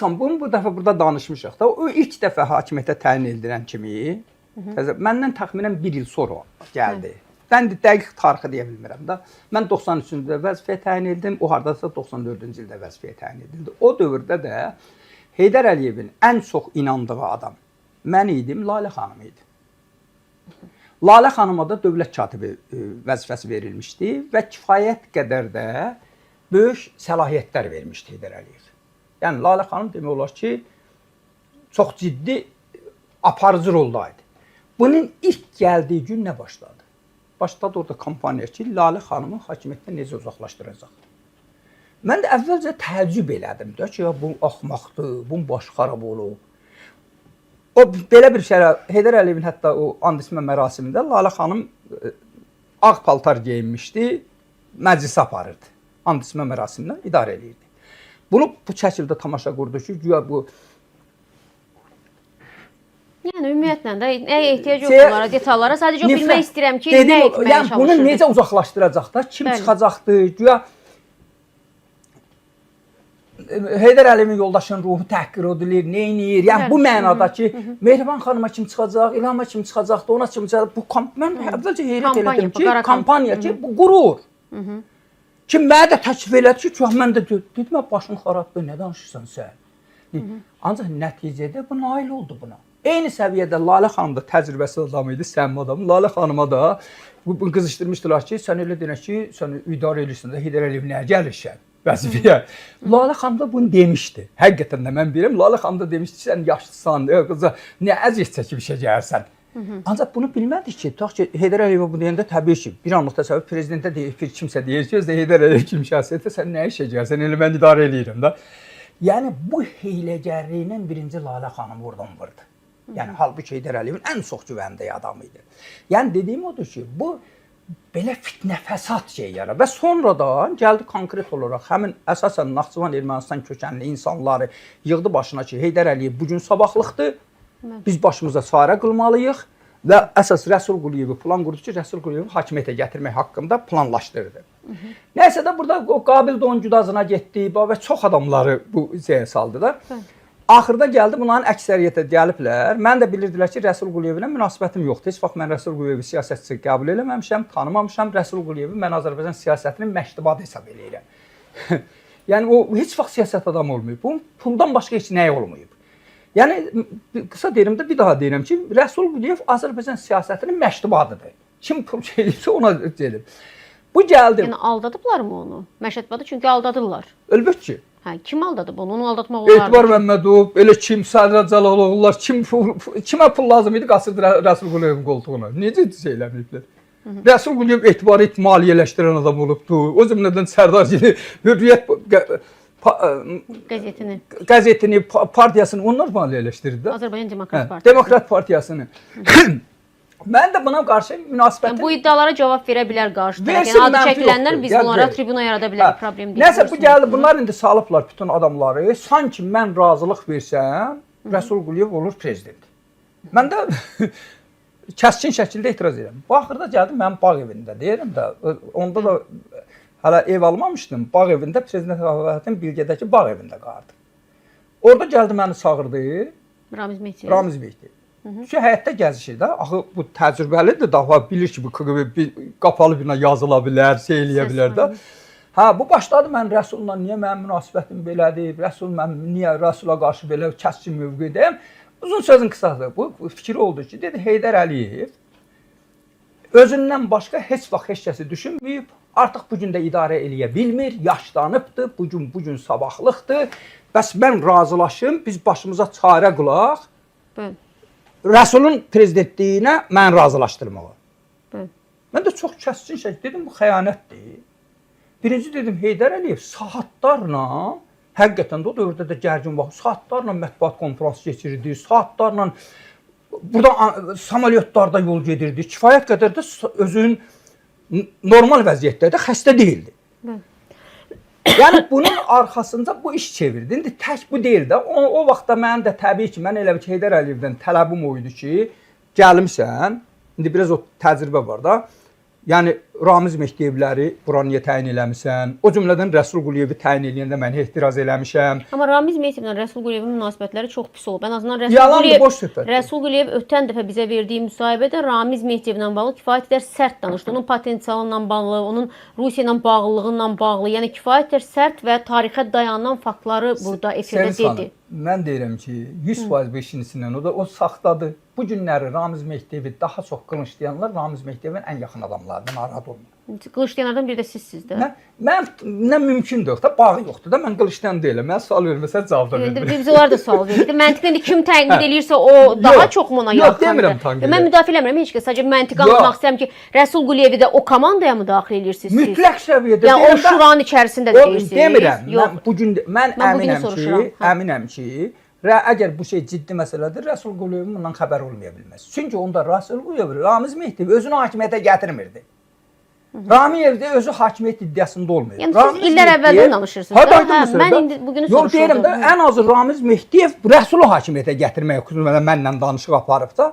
Bunu bu dəfə burada danışmışıq da. O ilk dəfə hakimiyyətə təyin edilən kimi məndən təxminən 1 il sonra gəldi. Mən dəqiq tarixi deyə bilmirəm də. Mən 93-cü ildə vəzifəyə təyin edildim. O hardasa 94-cü ildə vəzifəyə təyin edildi. O dövrdə də Heydər Əliyevin ən çox inandığı adam mən idim, Lalə xanım idi. Lalə xanıma da dövlət katibi vəzifəsi verilmişdi və kifayət qədər də böyük səlahiyyətlər vermişdi Heydər Əliyev. Yəni Lalə xanım demək olar ki, çox ciddi aparıcı roldaydı. Bunun ilk gəldiyi gün nə başladı? Başladı orada kampaniya ki, Lalə xanımı hakimiyyətdən necə uzaqlaşdıracaq. Mən də əvvəlcə təəccüb elədim də ki, ya bu axmaqdır, bunun başı xarab olub. O belə bir şey, Heydər Əliyevin hətta o and içmə mərasimində Lalə xanım ağ paltar geyinmişdi, məclisə aparırdı. And içmə mərasimindən idarə edirdi. Bunu bu şəkildə tamaşa qurdu ki, güya bu... Yəni, ümumiyyətlə də ehtiyac yox onlara, detallara. Sadəcə bilmək istəyirəm ki, nə etməyə çalışırdı? Bunu necə uzaqlaşdıracaq da, kim çıxacaqdı, güya... Heydər Əliyevin yoldaşının ruhu təhqir edilir, neynir? Yəni, bu mənada ki, Mehriban xanıma kim çıxacaq, İlhama kim çıxacaqdı, ona kim çıxacaq? Mən əvvəlcə heyrət elədim ki, kampaniya ki, bu qurur. Ki, mənə də təklif elədi ki, mən də dedim, başın xarabdır, nə danışırsan sən? Ancaq nəticədə bu nail oldu buna. Eyni səviyyədə Lalə xanım da təcrübəsi adam idi, səmimi adam. Lalə xanıma da qızışdırmışdılar ki, sən elə deyək ki, sən idarə edirsən də Heydər Əliyev nəyə gəlirsən vəzifəyə. Lalə xanım da bunu demişdi. Həqiqətən də mən bilirəm, Lalə xanım da demişdi ki, sən yaşlısan, nə əziyyət çəkib işə gəlirsən. Ancaq bunu bilmədik ki, tutaq ki, Heydər Əliyev bu deyəndə təbii ki, bir anlıq təsəvvür prezidentə deyir, kimsə deyir ki, özdə Heydər Əliyev kim şəxsiyyətə, sən nə işə gəlsən, elə mən idarə eləyirəm də. Yəni, bu hiyləgərliyinin birinci Lalə xanım oradan vurdu. Yəni, halbuki Heydər Əliyevin ən çox güvəndiyi adamı idi. Yəni, dediyim odur ki, bu belə fitnə fəsad şey yarar və sonradan gəldi konkret olaraq həmin əsasən Naxçıvan Ermənistan kökənli insanları yığdı başına ki, Heydər Əliyev bugün sabahlıqdır. Biz başımıza çarə qılmalıyıq və əsas Rəsul Quliyevi plan qurdu ki, Rəsul Quliyevi hakimiyyətə gətirmək haqqında planlaşdırdı. Nəysə də burada o Qabil Doncudazına getdi və çox adamları bu şeyə saldı da. Axırda gəldi, bunların əksəriyyətə gəliblər. Mən də bilirdilər ki, Rəsul Quliyevinə münasibətim yoxdur. Heç vaxt mən Rəsul Quliyevi siyasətçi qəbul eləməmişəm, tanımamışam. Rəsul Quliyevi mən Azərbaycan siyasətinin məştubatı hesab eləyirəm. Yəni, o heç vaxt siyasət adamı olmayıb. Bunun puldan başqa heç nəyə olmayıb. Yəni, qısa deyirəm də, bir daha deyirəm ki, Rəsul Quliyev Azərbaycan siyasətinin məştubatıdır. Kim pul şeyləyirsə ona dedim. Bu gəldi. Yəni, aldadıblar mı onu? Məştubatı çünki aldadırlar. Əlbət ki. Hə, kim aldadıb onu? Onu aldatmaq olardı. Etibar Məmmədov, elə kim, Sədrə Cəlaloğullar, kimə pul lazım idi, qaçırdı Rəsul Quliyevin qoltuğuna. Necə şey eləməyiblər? Rəsul Quliyev etibarı maliyyələşdirən adam olubdu. O cümlədən Sərdar Cini, Hürriyyət qəzetini, partiyasını onlar maliyyələşdirdi. Azərbaycan Demokrat Partiyası. Demokrat Partiyasını. Mən də buna qarşı münasibətim... Bu iddialara cavab verə bilər qarşı tərəf. Yəni, adı çəkilənlər biz onlara tribuna yarada bilər, problem deyil. Nəsə, bu gəldi, bunlar indi salıblar bütün adamları. Sanki mən razılıq versəm, Rəsul Quliyev olur prezident. Mən də kəskin şəkildə etiraz edirəm. Bu axırda gəldim, mənim bağ evində deyirəm də, onda da hələ ev almamışdım. Bağ evində, prezident Ağabəyətin Bilgədəki bağ evində qaldı. Orada gəldi, məni çağırdı. Ramiz Mehdi. Ki, həyətdə gəzişir də, axı bu təcrübəlidir, daha bilir ki, bu qapalı bina yazıla bilər, şey eləyə bilər də. Hə, bu başladı mən Rəsulla, niyə mənim münasibətim belədir, niyə Rəsula qarşı belə kəskin mövqedəyim. Uzun sözün qısası, bu fikri oldu ki, dedi Heydər Əliyev özündən başqa heç vaxt heç kəsi düşünməyib, artıq bugün də idarə eləyə bilmir, yaşlanıbdır, bugün sabahlıqdır, bəs mən razılaşım, biz başımıza çarə qılaq. Rəsulun prezidentliyinə mən razılaşdırmağa. Mən də çox kəskin şəkildə dedim, bu xəyanətdir. Birinci dedim, Heydər Əliyev saatlarla, həqiqətən də o dövrdə də gərgin vaxt, saatlarla mətbuat konfransı keçirirdi, saatlarla burada samolyotlarda yol gedirdi, kifayət qədər də özünün normal vəziyyətdə də xəstə deyildi. Yəni, bunun arxasında bu iş çevirdi. İndi tək bu deyil də. O vaxtda mənim də təbii ki, mən elə ki, Heydər Əliyevdən tələbim o idi ki, gəlmişsən, indi biraz o təcrübə var da, yəni, Ramiz Mehdiyevləri bura niyə təyin eləmisən? O cümlədən Rəsul Quliyevi təyin eləyəndə mən etiraz eləmişəm. Amma Ramiz Mehdievlə Rəsul Quliyevin münasibətləri çox pis olub. Ən azından Rəsul Quliyev ötən dəfə bizə verdiyi müsahibədə Ramiz Mehdiyevlə bağlı kifayət qədər sərt danışdı. Onun potensialıyla bağlı, onun Rusiya ilə bağlılığıyla bağlı, yəni kifayət qədər sərt və tarixə dayanan faktları burada efirdə dedi. Mən deyirəm ki, 100% beşincisindən o saxtadır. Bu günləri Ramiz Mehdiyevi daha çox qılınçlayanlar Ramiz Mehdievin ən yaxın adamlarıdır, narahat olmayın. Qılıçdayanlardan biri də sizsiz də. Mən mümkündür da, bağı yoxdur da, mən qılıçdayan deyiləm. Mən sual verməsə cavab da vermirəm. Biz onlar da sual verirdik. Məntiqdən kim tənqid eləyirsə o daha çox mu ona yaxındır? Yox, demirəm tənqid. Mən müdafiə eləmirəm heç kəs. Sadəcə məntiq anlamaq istəyirəm ki, Rəsul Quliyevi də o komandaya mı daxil edirsiniz siz? Mütləq səviyyədə. Yəni o şuranın içərisində deyirsiniz. Demirəm. Mən əminəm ki, əgər bu şey ciddi məsələdir, Rəsul Quliyevin bundan xəbər olmaya bilməz. Çünki onda Rəsul Quliyev, Ramiz Mehdiyev özünü hakimiyyətə gətirmirdi. Ramiyev də özü hakimiyyət iddiasında olmayıb. Yəni siz illər əvvəldən danışırsınız da. Mən indi bugünü soruşuram. Yox, deyirəm də, ən azı Ramiz Mehdiyev Rəsulu hakimiyyətə gətirmək xüsusilə mənlə danışıq aparıb da.